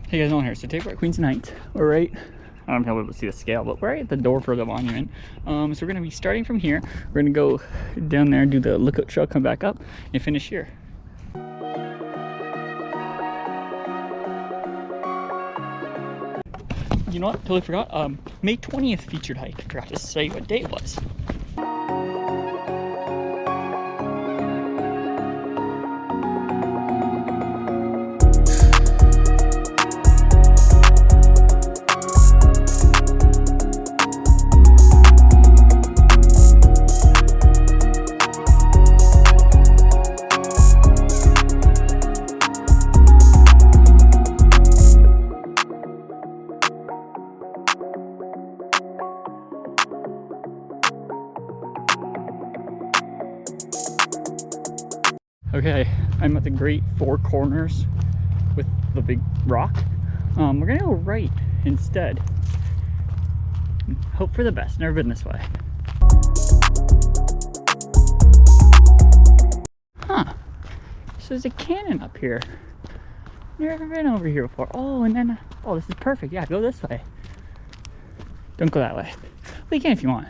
Hey guys, Nolan here. So today we're at Queenston Heights. We're right, I don't know if you'll be able to see the scale, but we're right at the door for the monument. So we're gonna be starting from here. We're gonna go down there, do the lookout trail, come back up, and finish here. You know what? Totally forgot. May 20th featured hike. Forgot to say what day it was. Okay, I'm at the Great Four Corners with the big rock. We're gonna go right instead. Hope for the best. Never been this way. Huh. So there's a cannon up here. Never been over here before. Oh, and then, oh, this is perfect. Yeah, go this way. Don't go that way. Well, you can if you want,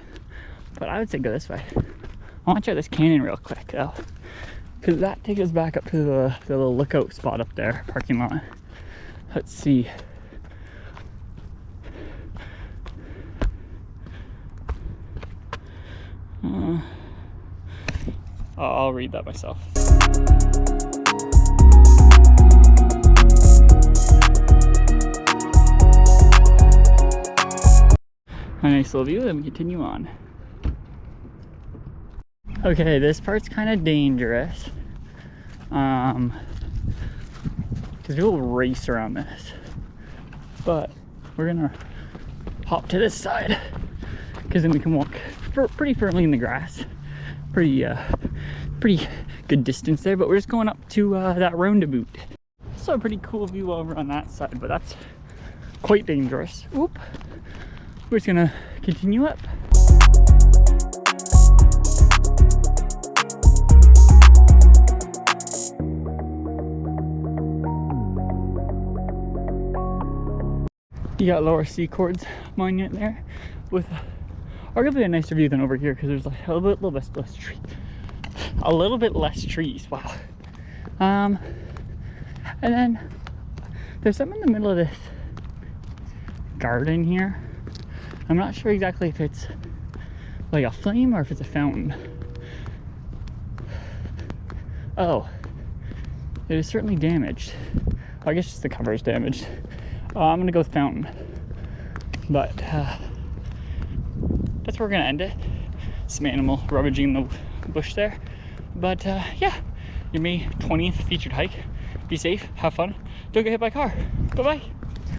but I would say go this way. I want to check this cannon real quick though, because that takes us back up to the little lookout spot up there, parking lot. Let's see. I'll read that myself. A nice little view, then we continue on. Okay, this part's kind of dangerous. Because people race around this. But we're gonna hop to this side, because then we can walk pretty firmly in the grass. Pretty good distance there, but we're just going up to that roundabout. So a pretty cool view over on that side, but that's quite dangerous. Oop. We're just gonna continue up. You got Lower Seacords monument there with arguably a nicer view than over here, because there's like a little bit less trees. A little bit less trees, wow. And then there's something in the middle of this garden here. I'm not sure exactly if it's like a flame or if it's a fountain. Oh, it is certainly damaged. I guess just the cover is damaged. I'm gonna go with fountain, but that's where we're gonna end it. Some animal rummaging in the bush there, but yeah, your May 20th featured hike. Be safe, have fun, don't get hit by a car. Bye bye.